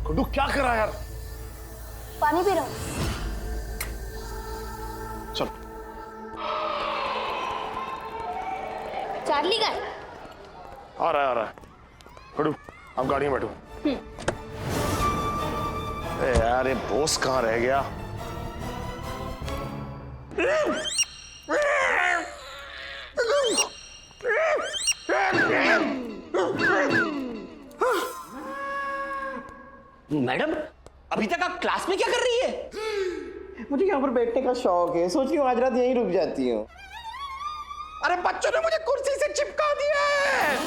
गुड्डू क्या कर रहा है यार? पानी पी रहा हूँ। चल। चार्ली का है? आ रहा है। गुड्डू आप गाड़ी में बैठो। यार ये बॉस कहाँ रह गया? मैडम अभी तक आप क्लास में क्या कर रही है? मुझे यहाँ पर बैठने का शौक है, सोच रही हूँ आज रात यहीं रुक जाती हूँ। अरे बच्चों ने मुझे कुर्सी से चिपका दिया है।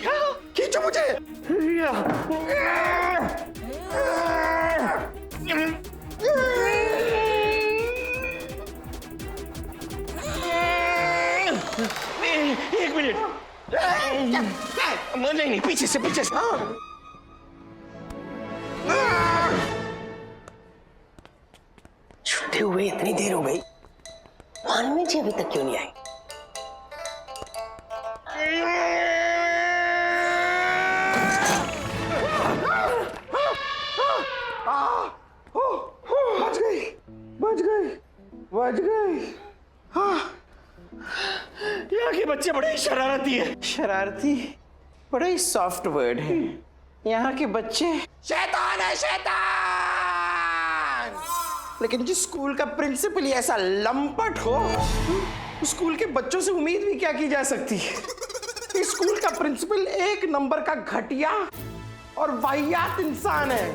क्या? खींचो मुझे। एक मिनट। नहीं, पीछे से। छूटे हुए इतनी देर हो गई, मानवी जी अभी तक क्यों नहीं आई? बच गई। यहाँ के बच्चे बड़े ही शरारती है। शरारती बड़ा ही सॉफ्ट वर्ड है। यहाँ के बच्चे शैतान है, शैतान। लेकिन जिस स्कूल का प्रिंसिपल ही ऐसा लंपट हो, उस स्कूल के बच्चों से उम्मीद भी क्या की जा सकती है? इस स्कूल का प्रिंसिपल एक नंबर का घटिया और वाहियात इंसान है।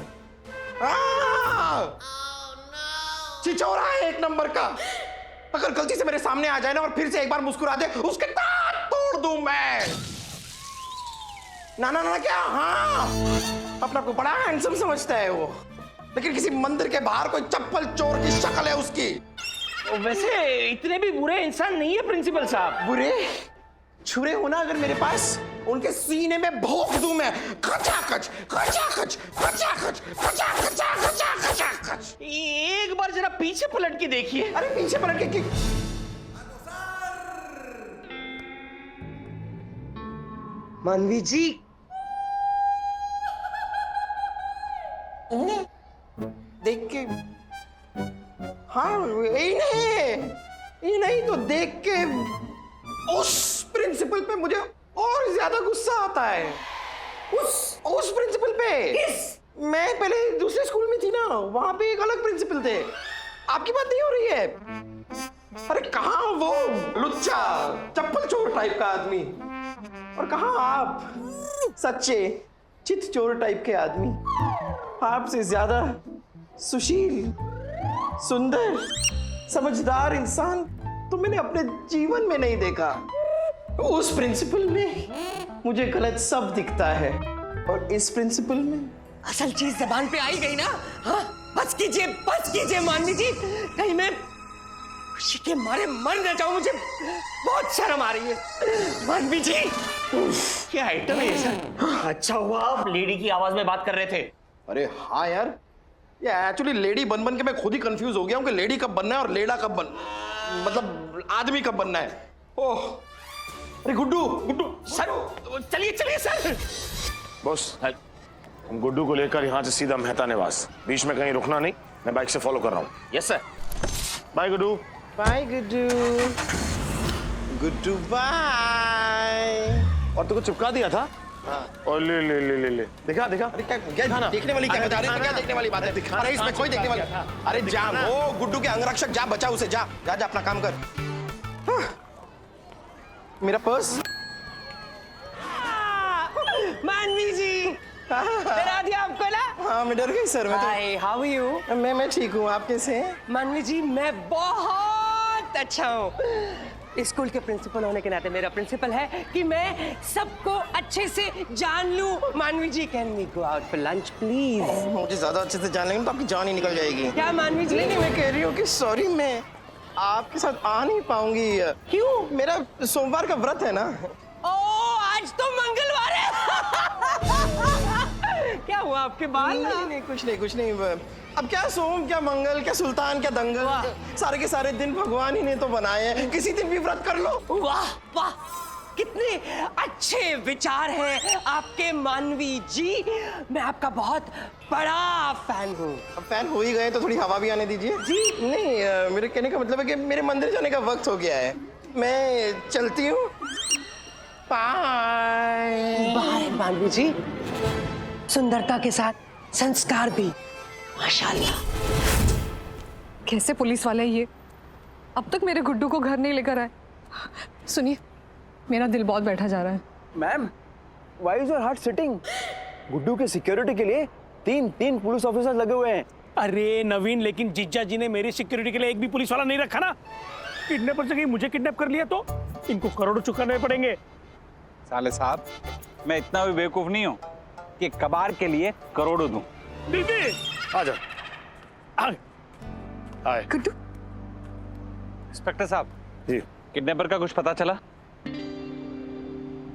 चिचोरा है एक नंबर का। अगर गलती से मेरे सामने आ जाए ना और फिर से एक बार मुस्कुरा दे, उसके दांत तोड़ दूं मैं। ना क्या? हाँ, अपने आप को बड़ा हैंडसम समझता है वो, लेकिन किसी मंदिर के बाहर कोई चप्पल चोर की शक्ल है उसकी। वैसे इतने भी बुरे इंसान नहीं है प्रिंसिपल साहब। बुरे छुरे होना अगर मेरे पास, उनके सीने में भोंक दूं मैं। खचाखच खचाखच खचाखच खचाखच खचाखच। एक बार जरा पीछे पलट के देखिए। अरे पीछे पलट के मानवी जी, देख के, हाँ ये नहीं तो देख के उस प्रिंसिपल पे मुझे और ज्यादा गुस्सा आता है। उस प्रिंसिपल पे। मैं पहले दूसरे स्कूल में थी ना, वहां पे एक अलग प्रिंसिपल थे। आपकी बात नहीं हो रही है? अरे कहाँ वो लुच्चा चप्पल चोर टाइप का आदमी, और कहाँ आप सच्चे चित चोर टाइप के आदमी। आपसे ज्यादा सुशील, सुंदर, समझदार इंसान तो मैंने अपने जीवन में नहीं देखा। उस प्रिंसिपल में मुझे गलत सब दिखता है, और इस प्रिंसिपल में असल चीज जबान पे आई गई ना। हाँ, बस कीजिए मानवी जी, कहीं मैं खुशी के मारे मर न जाऊं। मुझे बहुत शर्म आ रही है मानवी जी। क्या आइटम है ये सर? अच्छा हुआ आप लेडी की आवाज में बात कर रहे थे। अरे हाँ यार, ये एक्चुअली लेडी बन बन के मैं खुद ही कंफ्यूज हो गया हूँ कि लेडी कब बनना है और लेडा कब मतलब आदमी कब बनना है। ओह, अरे गुड्डू सर चलिए सर। बॉस हम गुड्डू को लेकर यहाँ से सीधा मेहता निवास, बीच में कहीं रुकना नहीं। मैं बाइक से फॉलो कर रहा हूँ। Yes sir. Bye Guddu. Bye Guddu bye. और तुमको चिपका दिया था? हाँ। और ले देखा। अरे क्या देखने वाली क्या बता रहे हैं? क्या देखने वाली बात है? अरे इसमें कोई देखने वाली। अरे जा, वो गुड्डू के अंगरक्षक, जा बचा उसे। जा अपना काम कर। मेरा पर्स। मानवी जी, डरा दिया आपको ना? हाँ मैं डर गई sir. Hi, how are you? मैं ठीक हूँ, आप कैसे हैं? मानवी जी मैं बहुत अच्छा हूँ। स्कूल के प्रिंसिपल होने के नाते मेरा प्रिंसिपल है कि मैं सबको अच्छे से जान लूं। Manvi ji, can we go out for lunch please? मुझे ज्यादा अच्छे से जान लेंगे तो आपकी जान ही निकल जाएगी। क्या मानवी जी? नहीं, मैं कह रही हूँ कि सॉरी, मैं आपके साथ आ नहीं पाऊंगी। क्यों? मेरा सोमवार का व्रत है ना। ओ, आज तो मंगलवार है। क्या हुआ आपके बाल? नहीं, कुछ नहीं। अब क्या सोम, क्या मंगल, क्या सुल्तान, क्या दंगल, सारे के सारे दिन भगवान ही ने तो बनाए हैं। किसी दिन भी व्रत कर लो। वाह वाह, कितने अच्छे विचार हैं आपके मानवी जी। मैं आपका बहुत बड़ा फैन हूँ। अब फैन हो ही गए तो थोड़ी हवा भी आने दीजिए। जी। नहीं, मेरे कहने का मतलब है कि मेरे मंदिर जाने का वक्त हो गया है। मैं चलती हूँ। बाय। बाय मानवी जी। सुंदरता के साथ संस्कार भी, माशाल्लाह। कैसे पुलिस वाले ये अब तक मेरे गुड्डू को घर नहीं लेकर आए। सुनिए, मेरा दिल बहुत बैठा जा रहा है। Ma'am, why is your heart sitting? Guddu के सिक्योरिटी के लिए तीन पुलिस ऑफिसर लगे हुए हैं। अरे नवीन, लेकिन जीजा जी ने मेरी सिक्योरिटी के लिए एक भी पुलिस वाला नहीं रखा ना। किडनैपर से कहीं मुझे किडनैप कर लिया तो इनको करोड़ों चुकाने पड़ेंगे। साले साहब, मैं इतना भी बेवकूफ नहीं हूँ कि कबाड़ के लिए करोड़ों दूं। दीदी आ जाओ। आए। गुड्डू, इंस्पेक्टर साहब, जी। किडनैपर का कुछ पता चला?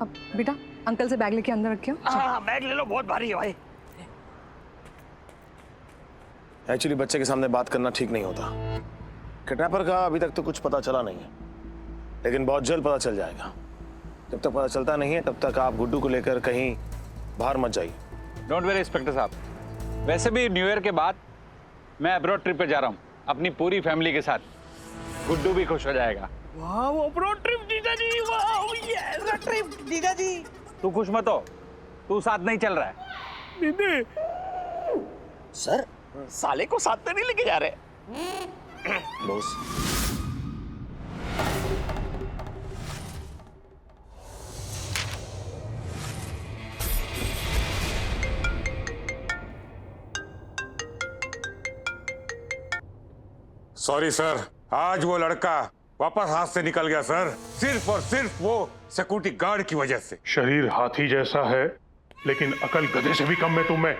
अब बेटा अंकल से बैग लेके अंदर रखियो। हाँ, बैग ले लो, बहुत भारी है भाई। एक्चुअली बच्चे के सामने बात करना ठीक नहीं होता। किडनैपर का अभी तक तो कुछ पता चला नहीं है, लेकिन बहुत जल्द पता चल जाएगा। जब तक पता चलता नहीं है तब तक आप गुड्डू को लेकर कहीं बाहर मत जाइए। डोंट वेरी इंस्पेक्टर साहब। वैसे भी न्यू ईयर के बाद मैं अब्रॉड ट्रिप पे जा रहा हूँ अपनी पूरी फैमिली के साथ। गुड्डू भी खुश हो जाएगा। वाह, वो रोड ट्रिप जीजा जी, वाह यस। रोड ट्रिप जीजा जी। तू खुश मत हो, तू साथ नहीं चल रहा है। दीदी सर, साले को साथ में नहीं लेके जा रहे। बॉस, सॉरी सर, आज वो लड़का वापस हाथ से निकल गया सर, सिर्फ और सिर्फ वो सिक्योरिटी गार्ड की वजह से। शरीर हाथी जैसा है लेकिन अकल गधे से भी कम है तुम में।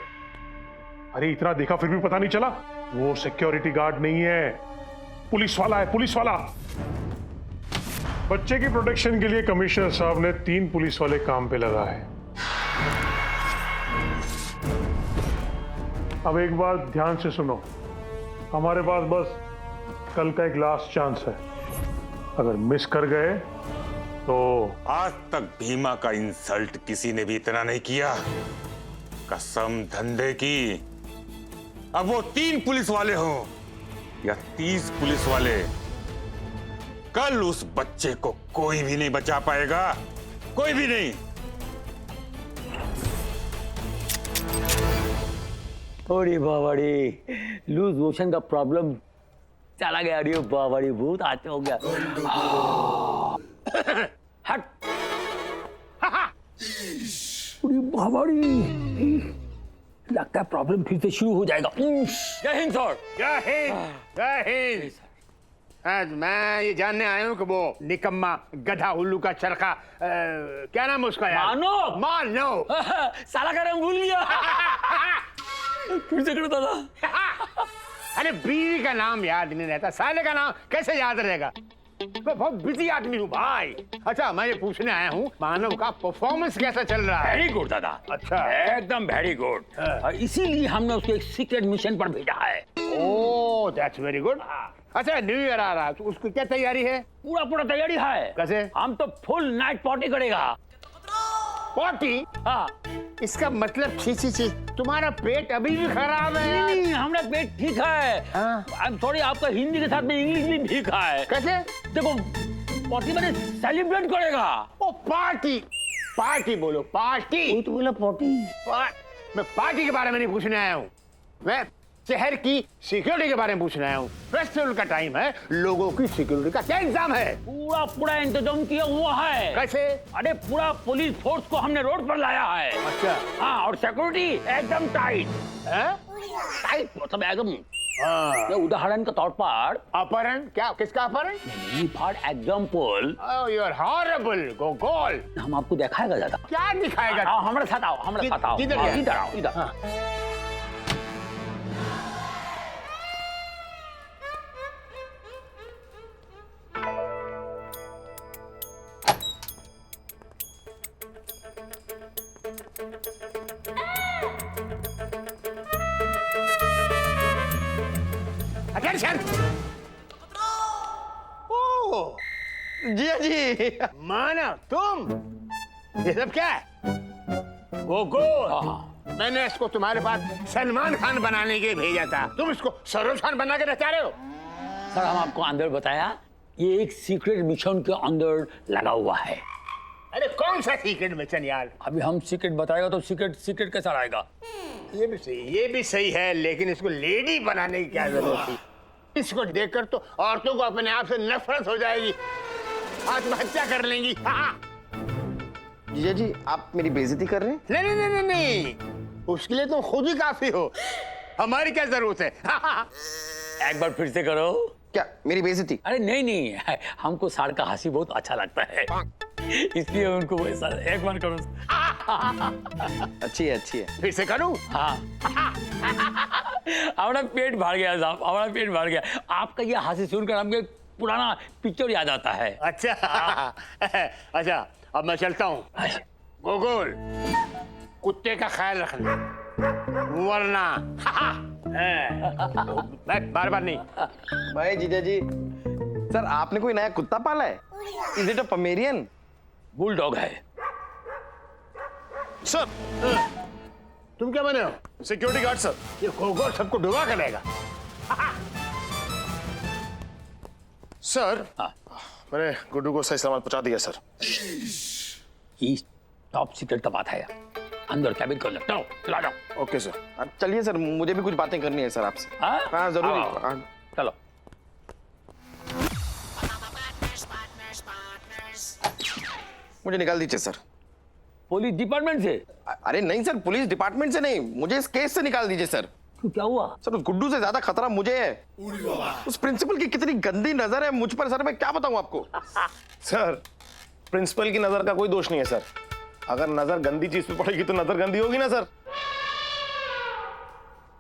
अरे इतना देखा फिर भी पता नहीं चला? वो सिक्योरिटी गार्ड नहीं है, पुलिस वाला है, पुलिस वाला। बच्चे की प्रोटेक्शन के लिए कमिश्नर साहब ने 3 पुलिस वाले काम पे लगा है। अब एक बात ध्यान से सुनो, हमारे पास बस कल का एक लास्ट चांस है। अगर मिस कर गए तो आज तक भीमा का इंसल्ट किसी ने भी इतना नहीं किया, कसम धंधे की। अब वो 3 पुलिस वाले हों या 30 पुलिस वाले, कल उस बच्चे को कोई भी नहीं बचा पाएगा, कोई भी नहीं। थोड़ी बावड़ी लूज मोशन का प्रॉब्लम चला गया। अरे बावड़ी बहुत आते हो गया। हट। अरे बावड़ी, लगता है प्रॉब्लम फिर से शुरू हो जाएगा। जय हिंद सर। जय हिंद, जय हिंद। आज मैं ये जानने आया हूँ कि वो निकम्मा गधा उल्लू का चरखा, क्या नाम है उसका यार? मानो। मानो। साला का रंग भूल गया। फिर से करो दादा। अरे बीवी का नाम याद नहीं रहता, साले का नाम कैसे याद रहेगा? मैं बहुत बिजी आदमी हूँ भाई। अच्छा, मैं ये पूछने आया हूँ मानव का परफॉर्मेंस कैसा चल रहा है? वेरी गुड दादा। अच्छा, एकदम वेरी गुड। और इसीलिए हमने उसको एक सीक्रेट मिशन पर भेजा है। Oh that's very good. अच्छा, न्यू ईयर आ रहा है तो उसकी क्या तैयारी है? पूरा तैयारी है। कैसे? हम तो फुल नाइट पार्टी करेगा। पार्टी? हाँ। इसका मतलब छी, तुम्हारा पेट अभी भी खराब है यार। नहीं, हमारा पेट ठीक है। आई एम सॉरी, आपका हिंदी के साथ में इंग्लिश भी ठीक है। कैसे? देखो, पार्टी मैंने सेलिब्रेट करेगा। ओ पार्टी, पार्टी बोलो, पार्टी। वो तो बोला पार्टी। मैं पार्टी के बारे में नहीं पूछने आया हूँ, मैं शहर की सिक्योरिटी के बारे में पूछने आया हूँ। फेस्टिवल का टाइम है, लोगों की सिक्योरिटी का क्या इंतजाम है? पूरा इंतजाम किया हुआ है। कैसे? अरे पूरा पुलिस फोर्स को हमने रोड पर लाया है। अच्छा। हाँ, और सिक्योरिटी एकदम टाइट है। टाइट मतलब एकदम। ये उदाहरण के तौर पर अपहरण? क्या, किसका अपहरण? For example, you are horrible Gogol. हम आपको दिखाएगा ज्यादा। क्या दिखाएगा? आओ हमारे साथ आओ, हमारे साथ आओ। किधर है? इधर आओ, इधर। Attention! ओह, जिया जी। मानव तुम, ये सब क्या है? गोगो, मैंने इसको तुम्हारे पास सलमान खान बनाने के लिए भेजा था, तुम इसको सरोज खान बना के रचा रहे हो। सर हम आपको अंदर बताया, ये एक सीक्रेट मिशन के अंदर लगा हुआ है। अरे कौन सा सीक्रेट मिशन यार? अभी हम सीक्रेट बताएगा तो सीक्रेट सीक्रेट कैसा रहेगा? ये भी सही है, लेकिन इसको लेडी बनाने की क्या जरूरत थी? इसको देखकर तो औरतों को अपने आप से नफरत हो जाएगी, आत्महत्या कर लेंगी। हाँ। जिया जी आप मेरी बेइज्जती कर रहे हैं? नहीं नहीं नहीं नहीं नहीं, उसके लिए तुम खुद ही काफी हो, हमारी क्या जरूरत है? एक बार फिर से करो। क्या मेरी बेइज्जती? अरे नहीं नहीं, हमको सर का हंसी बहुत अच्छा लगता है, इसलिए उनको वैसा एक बार करो। अच्छी है अच्छी है। फिर से करूं? हाँ। हमारा पेट भर गया साहब, हमारा पेट भर गया। आपका ये हंसी सुनकर हमको एक पुराना पिक्चर याद आता है। अच्छा अच्छा, अब मैं चलता हूँ। गोकुल, कुत्ते का ख्याल रखना, वरना बार बार नहीं। भाई जीजा जी, सर आपने कोई नया कुत्ता पाला है? Is it a Pomeranian? Bulldog है। सर तुम क्या बने हो? Security guard sir. ये गोगो सबको डुबा कर लेगा। सर हाँ। मैंने गुड्डू को सही सलामत पहुंचा दिया सर। ये टॉप सीक्रेट का बात है, अंदर कैबिन को चलो चला जाओ। Okay sir. अब चलिए सर, मुझे भी कुछ बातें करनी है सर आपसे। हाँ? हाँ जरूर। आओ। हाँ। चलो। मुझे निकाल दीजिए सर। पुलिस डिपार्टमेंट से? अरे नहीं सर, पुलिस डिपार्टमेंट से नहीं, मुझे इस केस से निकाल दीजिए सर। क्यों, क्या हुआ? सर उस गुड्डू से ज्यादा खतरा मुझे है। उस प्रिंसिपल की कितनी गंदी नजर है मुझ पर सर, मैं क्या बताऊं आपको। सर प्रिंसिपल की नजर का कोई दोष नहीं है सर, अगर नजर गंदी चीज पे पड़ेगी तो नजर गंदी होगी ना सर।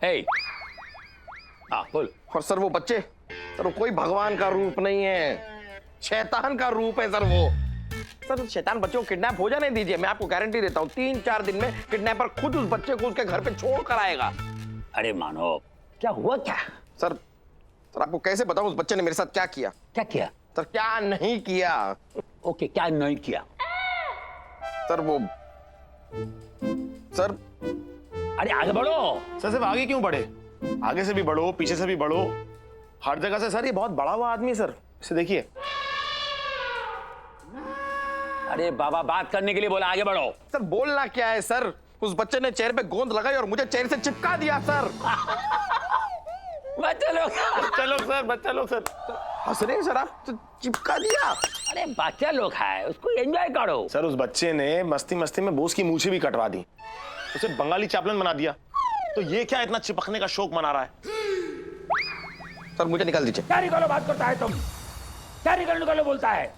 हे, हाँ बोल। और सर वो बच्चे, सर वो कोई भगवान का रूप नहीं है, शैतान का रूप है सर वो। सर शैतान बच्चों को किडनैप हो जाने दीजिए, मैं आपको गारंटी देता हूँ 3-4 दिन में किडनैपर खुद उस बच्चे को उसके घर पे छोड़ कर आएगा। अरे मानो, क्या हुआ क्या? सर आपको कैसे बताऊं उस बच्चे ने मेरे साथ क्या किया? क्या किया? सर क्या नहीं किया। ओके, क्या नहीं किया? सर वो सर अरे आगे बढ़ो। सर सिर्फ आगे क्यों बढ़े, आगे से भी बढ़ो, पीछे से भी बढ़ो, हर जगह से। सर ये बहुत बड़ा हुआ आदमी है सर, इसे देखिए। अरे बाबा, बात करने के लिए बोला, आगे बढ़ो। सर बोलना क्या है सर, उस बच्चे ने चेयर पे गोंद लगाई और मुझे चेयर से चिपका दिया सर। बच्चे लोग, चलो सर, बच्चा लोग सर। हंस रहे हैं सर आप, तो चिपका दिया। अरे बच्चा लोग है, उसको एंजॉय करो। सर उस बच्चे ने मस्ती मस्ती में बोस की मूछें भी कटवा दी, उसे बंगाली चापलन बना दिया, तो ये क्या इतना चिपकने का शौक मना रहा है? सर मुझे निकाल दीजिए। क्या निकालो बात करता है तुम, क्या निकालो बोलता है?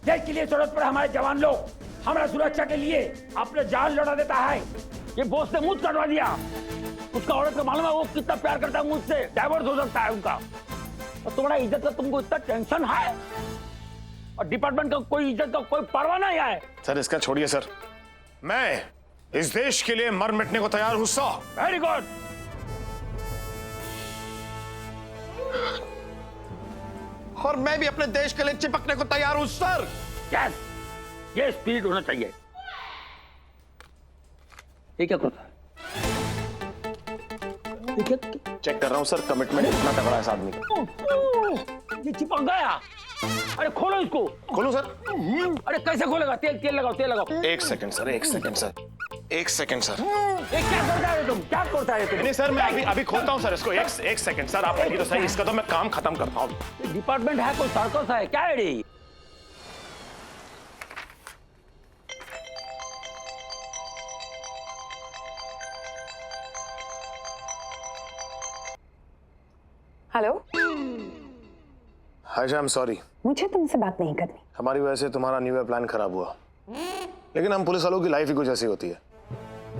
देश के लिए जरूरत पर हमारे जवान लोग हमारा सुरक्षा के लिए अपने जान लौटा देता है, ये बॉस ने मुझ कटवा दिया। उसका औरत का मालूम है वो कितना प्यार करता है मुझसे, डाइवोर्स हो सकता है उनका। और तुम्हारा इज्जत का तुमको इतना टेंशन है, और डिपार्टमेंट का कोई इज्जत का कोई परवाह नहीं है। सर इसका छोड़िए सर, मैं इस देश के लिए मर मिटने को तैयार हूं सर। Very good. और मैं भी अपने देश के लिए चिपकने को तैयार हूं सर। यस, ये स्पीड होना चाहिए। ये क्या करता है? चेक कर रहा हूं सर, कमिटमेंट इतना तगड़ा है इस आदमी का। ये चिपक गया। अरे खोलो इसको। खोलो सर। अरे कैसे खोलेगा? तेल लगाओ। एक सेकंड सर, एक सेकंड सर, एक सेकंड सर। ये क्या करता है तुम, क्या करता है तुम? नहीं सर, मैं अभी खोलता हूं सर इसको। एक सेकंड सर, आप तो सही, इसका तो मैं काम खत्म करता हूं। डिपार्टमेंट है कोई सर्कस है क्या है? ये hello, hi, I am sorry, मुझे तुमसे बात नहीं करनी। हमारी वजह से तुम्हारा न्यू ईयर प्लान खराब हुआ, लेकिन हम पुलिस वालों की लाइफ ही कुछ ऐसी होती है।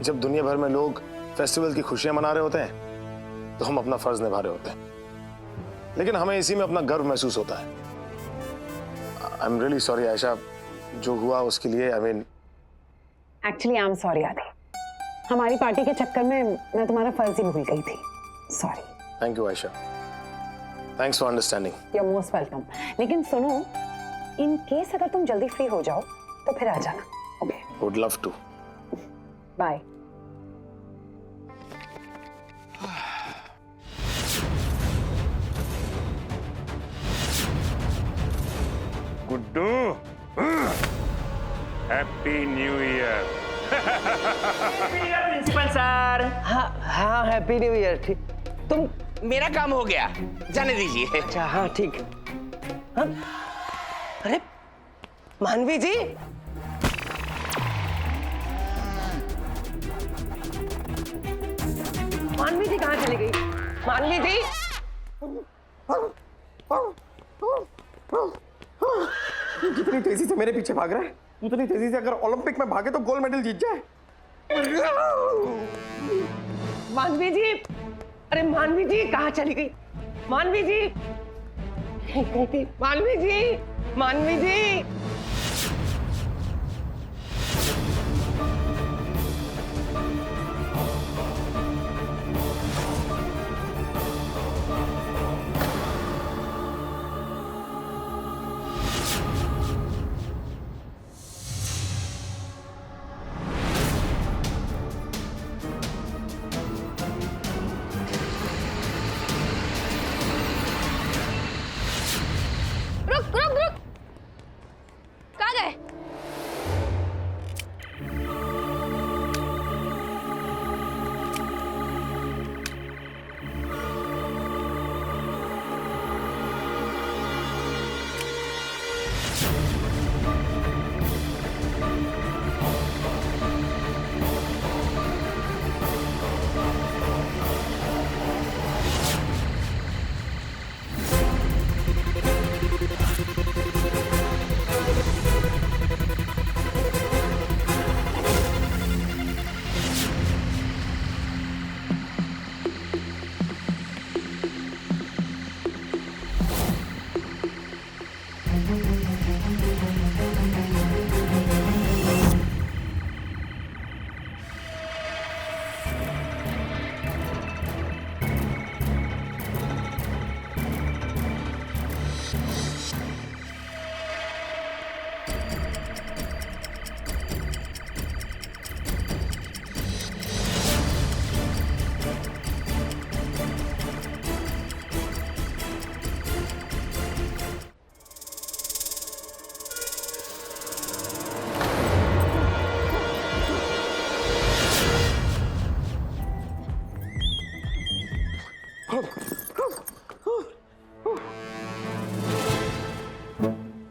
जब दुनिया भर में लोग फेस्टिवल की खुशियां मना रहे होते हैं तो हम अपना फर्ज निभा रहे होते हैं, लेकिन हमें इसी में अपना गर्व महसूस होता है। I am really sorry Ayesha, जो हुआ उसके लिए। एक्चुअली आई एम सॉरी आदि, हमारी पार्टी के चक्कर में मैं तुम्हारा फर्ज ही भूल गई थी। Sorry. Thank you Ayesha, thanks for understanding. You are most welcome. लेकिन सुनो, इन केस अगर तुम जल्दी फ्री हो जाओ तो फिर आ जाना। Okay, would love to. Bye. Guddu, happy new year. Principal sir. हाँ हाँ, हैप्पी न्यू ईयर। ठीक, तुम, मेरा काम हो गया, जाने दीजिए। अच्छा हाँ ठीक। हाँ? अरे मानवी जी, मानवी जी कहाँ चली गई? मानवी जी, जितनी तेजी से मेरे पीछे भाग रहा है उतनी तेजी से अगर ओलंपिक में भागे तो गोल्ड मेडल जीत जाए। मानवी जी, अरे मानवी जी कहाँ चली गई? मानवी जी, मानवी जी, मानवी जी। रुक रुक रुक, कहाँ गए?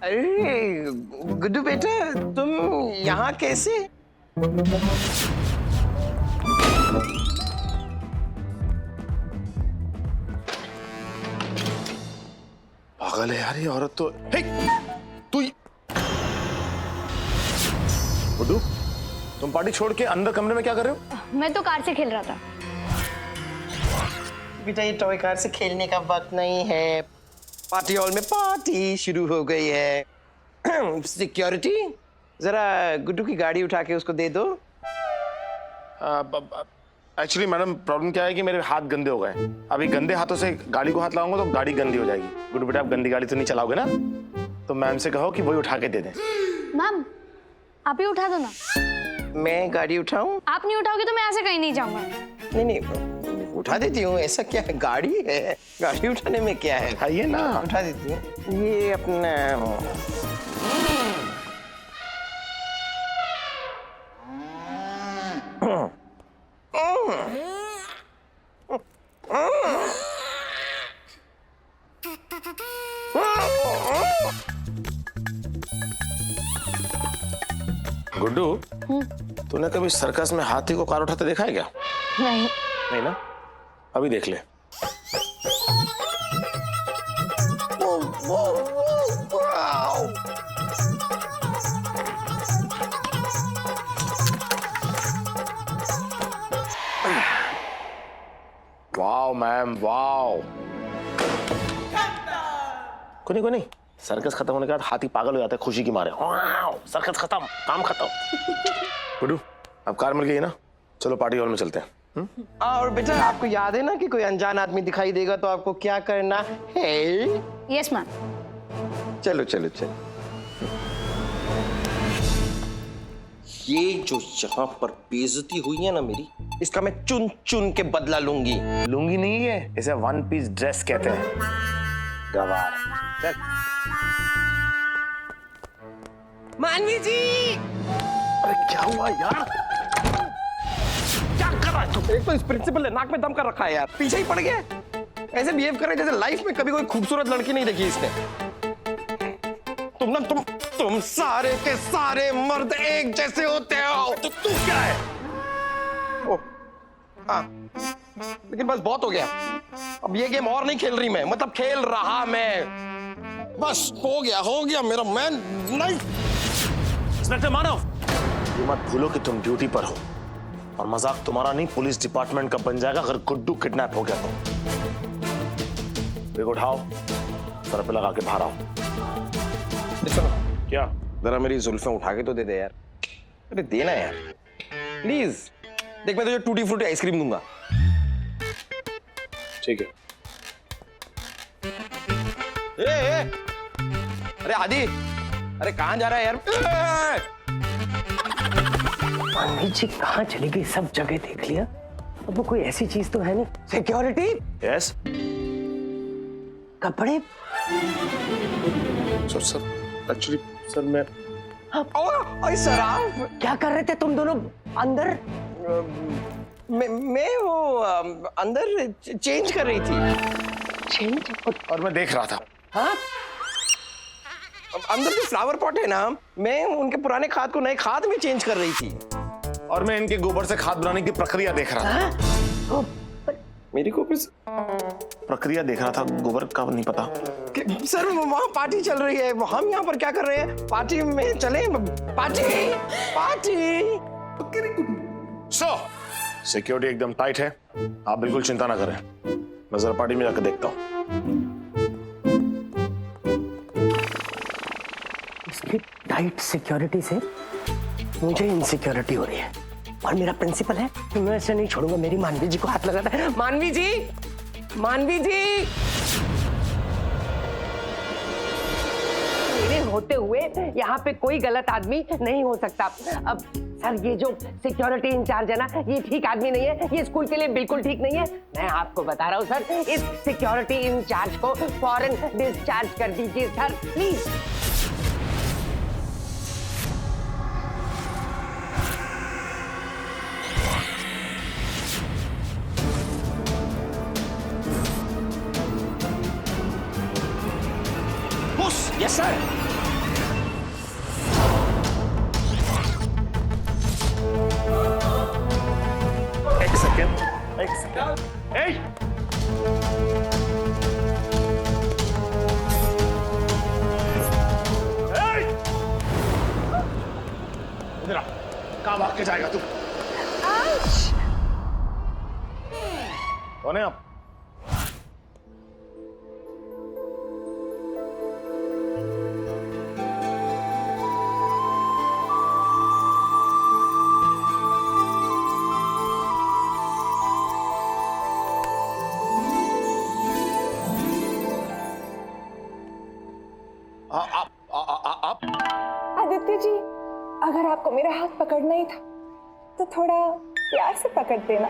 अरे गुड्डू बेटा, तुम यहाँ कैसे? पागल है यार ये औरत तो। हे, तू गुड्डू, तुम पार्टी छोड़ के अंदर कमरे में क्या कर रहे हो? मैं तो कार से खेल रहा था। बेटा ये टॉय कार से खेलने का वक्त नहीं है, पार्टी हॉल में पार्टी शुरू हो गई है। सिक्योरिटी, जरा गुड्डू की गाड़ी उठा के उसको दे दो। एक्चुअली मैडम प्रॉब्लम क्या है कि मेरे हाथ गंदे हो गए। अभी गंदे हाथों से गाड़ी को हाथ लगाऊंगा तो गाड़ी गंदी हो जाएगी। गुड्डू बेटा, आप गंदी गाड़ी तो नहीं चलाओगे ना? तो मैम से कहो कि वही उठा के दे दें। मैम, आप ही उठा दो ना। मैं गाड़ी उठाऊं? आप नहीं उठाओगे तो मैं ऐसे कहीं नहीं जाऊंगा। नहीं नहीं, उठा देती हूँ, ऐसा क्या है, गाड़ी है, गाड़ी उठाने में क्या है। आइए ना, उठा देती हूँ। ये अपना गुड्डू, तूने कभी सर्कस में हाथी को कार उठाते देखा है क्या? नहीं। नहीं ना? अभी देख ले। Wow ma'am, wow. कोई नहीं, सर्कस खत्म होने के बाद हाथी पागल हो जाता है खुशी की मारे। सर्कस खत्म, काम खत्म। गुड्डू, अब कार मिल गई है ना? चलो पार्टी हॉल में चलते हैं। और बेटा, आपको याद है ना कि कोई अनजान आदमी दिखाई देगा तो आपको क्या करना है? Yes ma'am. चलो चलो चलो। ये जो यहाँ पर बेइज्जती हुई है ना मेरी, इसका मैं चुन चुन के बदला लूंगी। लुंगी नहीं है, इसे वन पीस ड्रेस कहते हैं। गवार। चल। मानवी जी, अरे क्या हुआ यार? क्या कर रहा है तू? एक तो इस प्रिंसिपल ने नाक में दम कर रखा है यार, पीछे ही पड़ गया। ऐसे बिहेव कर रहे जैसे लाइफ में कभी कोई खूबसूरत लड़की नहीं देखी इसने। तुम सारे के सारे मर्द एक जैसे होते हो। तो तू क्या है? ओ, हाँ, लेकिन बस बहुत हो गया। अब ये गेम और नहीं खेल रही मैं, मतलब खेल रहा मैं। बस हो गया मेरा मैन। नहीं इंस्पेक्टर मानव, ये मत भूलो कि तुम ड्यूटी पर हो और मजाक तुम्हारा नहीं पुलिस डिपार्टमेंट का बन जाएगा अगर गुड्डू किडनैप हो गया तो। बेग उठाओ, सर पे लगा के बाहर आओ। क्या? जरा मेरी जुल्फें उठा के तो दे दे यार। अरे देना यार प्लीज। देख मैं तुझे टूटी फ्रूटी आइसक्रीम दूंगा। ठीक है। ए, अरे आदि, अरे कहां जा रहा है यार? मानवी जी कहाँ चली गई? सब जगह देख लिया, अब वो कोई ऐसी चीज तो है नहीं। सिक्योरिटी? यस कपड़े? सर एक्चुअली सर मैं सराफ क्या कर रहे थे तुम दोनों अंदर? मैं वो अंदर चेंज कर रही थी। चेंज? और मैं देख रहा था। हाँ? अंदर जो फ्लावर पॉट है ना, मैं उनके पुराने खाद को नए खाद में चेंज कर रही थी। और मैं इनके गोबर से खाद बनाने की प्रक्रिया देख रहा था। हाँ? मेरी को प्रक्रिया देख रहा था, गोबर का नहीं पता। सर वहाँ पार्टी चल रही है, हम यहाँ पर क्या कर रहे हैं? पार्टी में चले? पार्टी सो सिक्योरिटी एकदम टाइट है, आप बिल्कुल चिंता ना करें। मैं जरा पार्टी में जाकर देखता हूँ। इसकी टाइट सिक्योरिटी से मुझे इनसिक्योरिटी हो रही है और मेरा प्रिंसिपल है कि मैं ऐसे नहीं छोड़ूंगा। मेरी मानवी जी को हाथ लगाता है। मानवी जी, मानवी जी, मेरे होते हुए यहाँ पे कोई गलत आदमी नहीं हो सकता। अब सर ये जो सिक्योरिटी इंचार्ज है ना, ये ठीक आदमी नहीं है, ये स्कूल के लिए बिल्कुल ठीक नहीं है। मैं आपको बता रहा हूँ सर, इस सिक्योरिटी इंचार्ज को फौरन डिस्चार्ज कर दीजिए सर, प्लीज। Yes sir. एक सेकेंड। इधर आ, कहाँ भाग के जाएगा तू? कौन है आप? आप? आदित्य जी, अगर आपको मेरा हाथ पकड़ना ही था तो थोड़ा प्यार से पकड़ देना।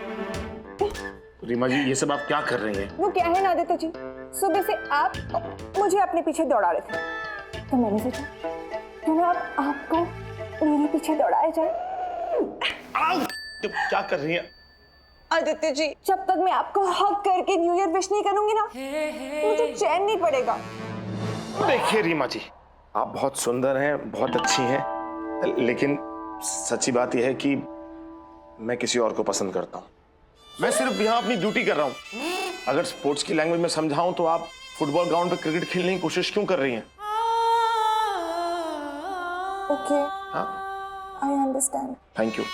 रीमा जी, ये सब आप क्या कर रही हैं? वो क्या है ना आदित्य जी, सुबह से आप मुझे अपने पीछे दौड़ा रहे थे, तो मैंने सोचा क्यों ना आपको मेरे पीछे दौड़ाया जाए। तुम क्या कर रही हैं? आदित्य जी, जब तक मैं आपको हग करके न्यू ईयर विश नहीं करूंगी ना, मुझे चैन नहीं पड़ेगा। देखिए रीमा जी, आप बहुत सुंदर हैं, बहुत अच्छी हैं, लेकिन सच्ची बात यह है कि मैं किसी और को पसंद करता हूँ। मैं सिर्फ यहाँ अपनी ड्यूटी कर रहा हूँ। अगर स्पोर्ट्स की लैंग्वेज में समझाऊं तो आप फुटबॉल ग्राउंड पे क्रिकेट खेलने की कोशिश क्यों कर रही हैं? ओके, हाँ, I understand. Thank you.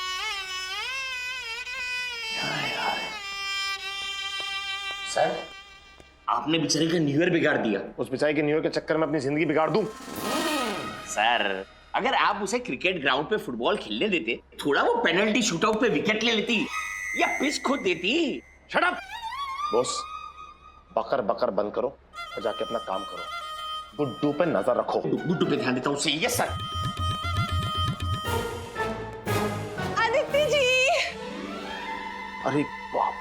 Sir, आपने बेचारे का न्यू ईयर बिगाड़ दिया। उस बेचारे के न्यू ईयर के चक्कर में अपनी जिंदगी बिगाड़ दूं? सर, अगर आप उसे क्रिकेट ग्राउंड पे फुटबॉल खेलने देते, थोड़ा वो पेनल्टी शूटआउट पे विकेट ले लेती या पिच खुद देती। Shut up! बॉस, बकर बकर बंद करो और जाके अपना काम करो। गुड्डू पे नजर रखो। गुड्डू पे ध्यान देता हूँ। सही। Yes sir. आदित्य जी। अरे बाप।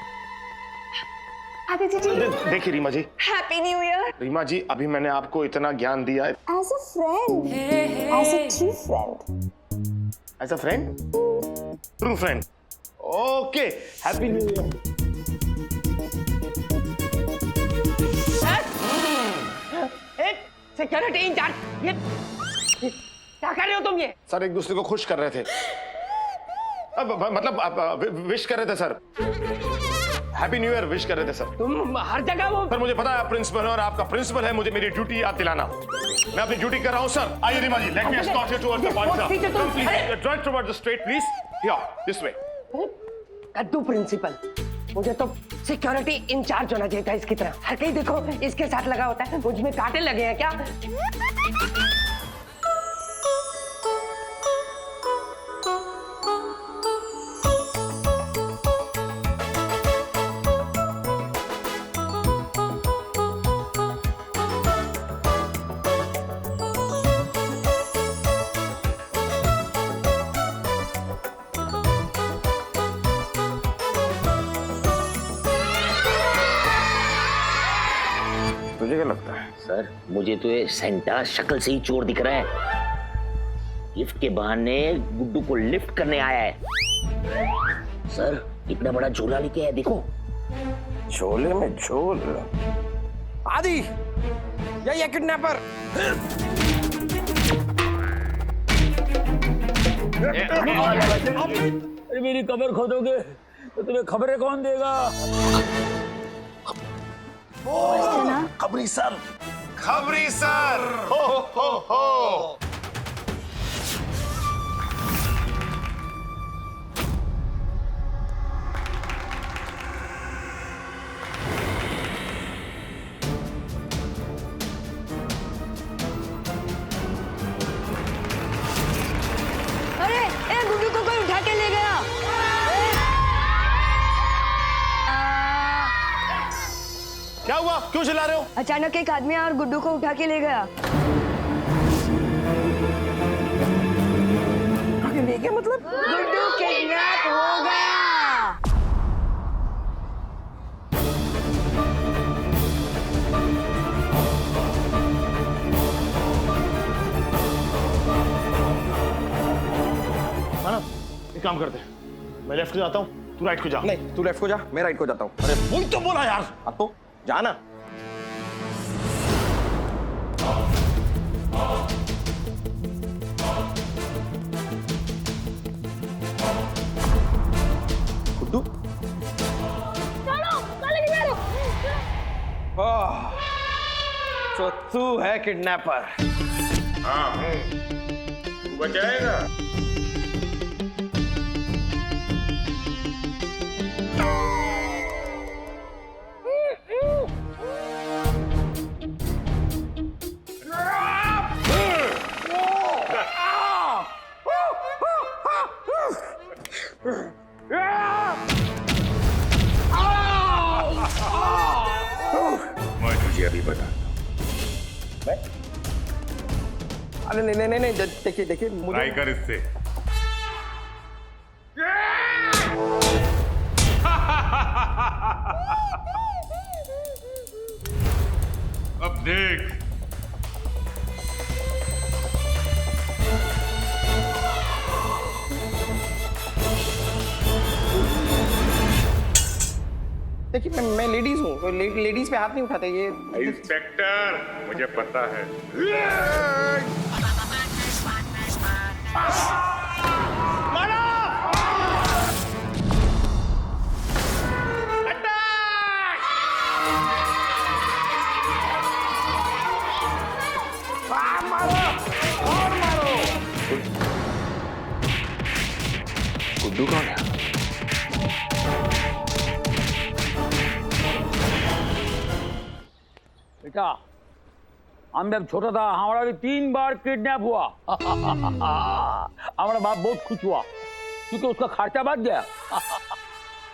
आदित्य जी। देखिए Reema ji. Happy new year. Reema ji, अभी मैंने आपको इतना ज्ञान दिया है। As a friend, as a true friend. As a friend, true friend. Okay, happy new year. Security incharge, ये क्या कर रहे हो तुम? ये सर एक दूसरे को खुश कर रहे थे। मतलब विश कर रहे थे sir. Happy new year wish कर रहे थे सर। तुम हर जगह वो। सर मुझे पता है आप प्रिंसिपल हो और आपका प्रिंसिपल है, मुझे मेरी ड्यूटी याद दिलाना। मैं अपनी ड्यूटी कर रहा हूं सर। आइए Reema ji, let me escort you towards the point sir. Come please, drive towards the straight please. Here, this way. कद्दू प्रिंसिपल, मुझे तो सिक्योरिटी इंचार्ज होना चाहिए था इसकी तरह। हर कहीं देखो इसके साथ लगा होता है। मुझ में कांटे लगे हैं क्या? तुझे क्या लगता है? सर मुझे तो ये सेंटा शक्ल से ही चोर दिख रहा है। लिफ्ट के बहाने गुड्डू को लिफ्ट करने आया है। सर इतना बड़ा झोला लेके आया, देखो। झोले में झोल। आदि, ये किडनैपर। अरे मेरी कब्र खोदोगे तो तुम्हें खबरें कौन देगा? खबरी सर, खबरी सर। हो हो हो। अरे ए गुड्डू को कोई उठा के ले गया। क्या हुआ? क्यों चिल्ला रहे हो? अचानक एक आदमी आया और गुड्डू को उठा के ले गया। ले गया मतलब? गुड्डू किडनैप हो गया। एक काम करते हैं, मैं लेफ्ट को जाता हूँ, तू राइट को जा। नहीं, तू लेफ्ट को जा, मैं राइट को जाता हूँ। अरे वही तो बोला यार। अब तो जाना। गुड्डू? तो तू है किडनैपर? हाँ हूँ। तू बचाएगा? मैं तुझे अभी बताता हूँ। अरे नहीं नहीं नहीं, देखिए देखिए मुझे। ट्राई कर इससे। अब देख। देखिए मैं लेडीज हूँ, लेडीज पे हाथ नहीं उठाते ये। इंस्पेक्टर, मुझे पता है। गुड्डू कौन है? बेटा, हम जब छोटा था हमारा भी 3 बार किडनैप हुआ। हमारा बाप बहुत खुश हुआ क्योंकि उसका खर्चा बच गया।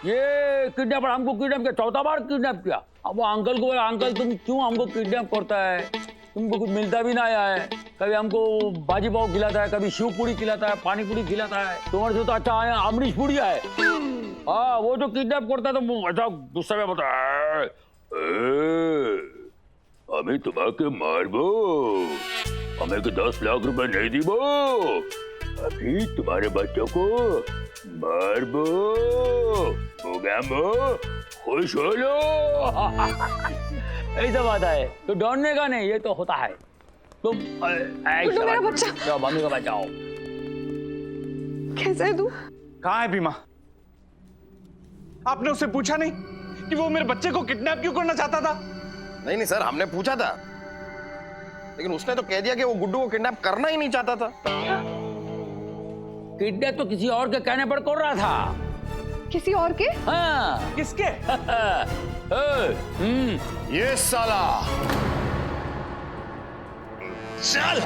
ये किडनैपर हमको किडनैप किया, 4था बार किडनैप किया। अब वो अंकल को बोला, अंकल तुम क्यों हमको किडनैप करता है? तुमको कुछ मिलता भी ना आया है। कभी हमको बाजी पाव खिलाता है, कभी शिव पूरी खिलाता है, पानी पूरी खिलाता है। तुम्हारे से तो अच्छा आया अमरीश पूरी है। हाँ, वो जो किडनैप करता है तो अच्छा गुस्सा में बता हमें तुम्हारे मारबो, हमें को 10 लाख रुपए नहीं दीबो, अभी तुम्हारे बच्चों को मारबो, खुश हो लो। ऐसा बात है तो डरने का नहीं, ये तो होता है। तुम मेरा बच्चा, जाओ मम्मी को बचाओ। कैसे है तू? कहाँ है भीमा? आपने उससे पूछा नहीं कि वो मेरे बच्चे को किडनैप क्यों करना चाहता था? नहीं सर, हमने पूछा था, लेकिन उसने तो कह दिया कि वो गुड्डू को किडनैप करना ही नहीं चाहता था। किडनैप तो किसी और के कहने पर कर रहा था। किसी और के? हाँ। किसके? ये साला चल।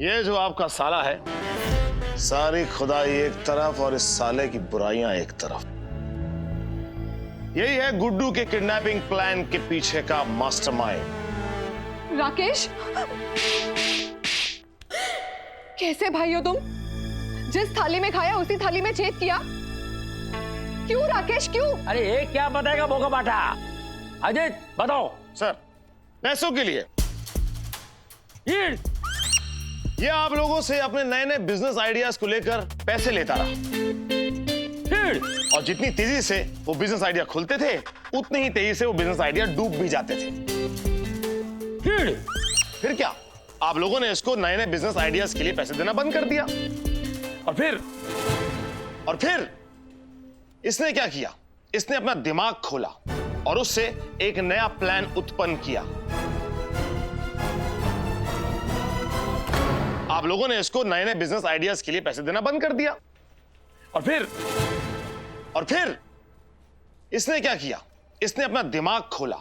ये जो आपका साला है, सारी खुदाई एक तरफ और इस साले की बुराइयां एक तरफ। यही है गुड्डू के किडनैपिंग प्लान के पीछे का मास्टरमाइंड। राकेश, कैसे भाई हो तुम? जिस थाली में खाया उसी थाली में छेद किया। क्यों राकेश, क्यों? अरे ये क्या बताएगा भोगा बाटा? अजय बताओ। सर, पैसों के लिए। ये आप लोगों से अपने नए नए बिजनेस आइडियाज को लेकर पैसे लेता रहा, और जितनी तेजी से वो बिजनेस आइडिया खुलते थे, उतनी ही तेजी से वो बिजनेस आइडिया डूब भी जाते थे। फिर क्या, आप लोगों ने इसको नए नए बिजनेस आइडियाज के लिए पैसे देना बंद कर दिया। और फिर इसने क्या किया? इसने अपना दिमाग खोला और उससे एक नया प्लान उत्पन्न किया। आप लोगों ने इसको नए नए बिजनेस आइडियाज के लिए पैसे देना बंद कर दिया। और फिर इसने क्या किया? इसने अपना दिमाग खोला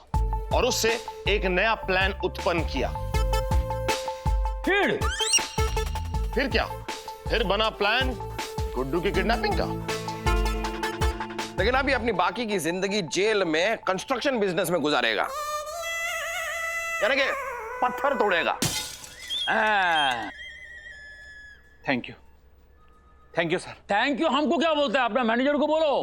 और उससे एक नया प्लान उत्पन्न किया। फिर क्या? फिर बना प्लान गुड्डू की किडनैपिंग का। लेकिन अभी अपनी बाकी की जिंदगी जेल में कंस्ट्रक्शन बिजनेस में गुजारेगा, यानी कि पत्थर तोड़ेगा। Thank you sir. Thank you हमको क्या बोलता है? अपना मैनेजर को बोलो।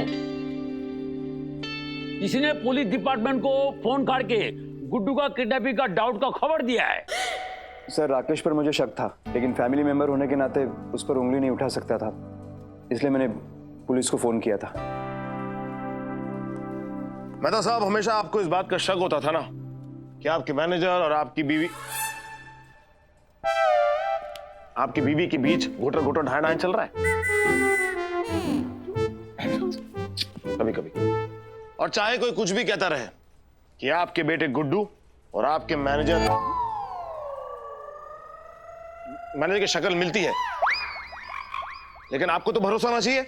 इसने पुलिस डिपार्टमेंट को फोन करके गुड्डू का किडनैपिंग का डाउट का खबर दिया है। सर, राकेश पर मुझे शक था, लेकिन फैमिली मेंबर होने के नाते उस पर उंगली नहीं उठा सकता था, इसलिए मैंने पुलिस को फोन किया था। मेहता साहब, हमेशा आपको इस बात का शक होता था ना कि आपके मैनेजर और आपकी बीवी के बीच घुटर घुटर ढाई ढाई चल रहा है कभी कभी। और चाहे कोई कुछ भी कहता रहे कि आपके बेटे गुड्डू और आपके मैनेजर की शक्ल मिलती है, लेकिन आपको तो भरोसा होना चाहिए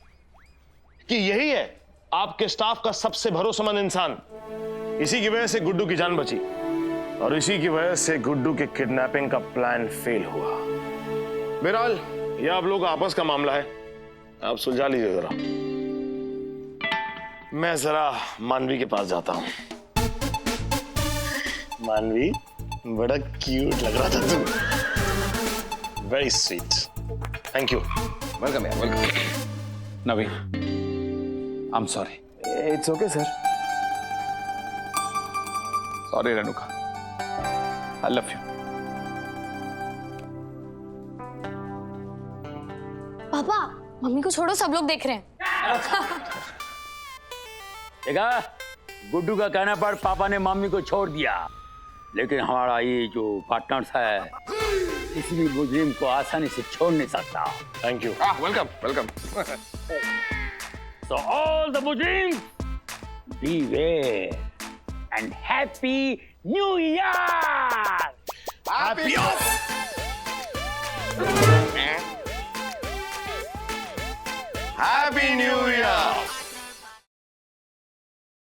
कि यही है आपके स्टाफ का सबसे भरोसेमंद इंसान। इसी की वजह से गुड्डू की जान बची और इसी की वजह से गुड्डू के किडनैपिंग का प्लान फेल हुआ। बहरहाल यह आप लोगों का आपस का मामला है, आप सुलझा लीजिए जरा। मैं जरा मानवी के पास जाता हूं। मानवी, बड़ा क्यूट लग रहा था तू। Very sweet. Thank you. Welcome यार, welcome. Naveen, I am sorry. It's okay sir. Sorry Renuka, I love you. पापा, मम्मी को छोड़ो, सब लोग देख रहे हैं। देखा, गुड्डू का कहने पर पापा ने मम्मी को छोड़ दिया, लेकिन हमारा ये जो पार्टनर्स है, किसी भी मुजरिम को आसानी से छोड़ नहीं सकता। Thank you. Welcome welcome. So all the Muslims, beware and happy New Year! Happy Happy New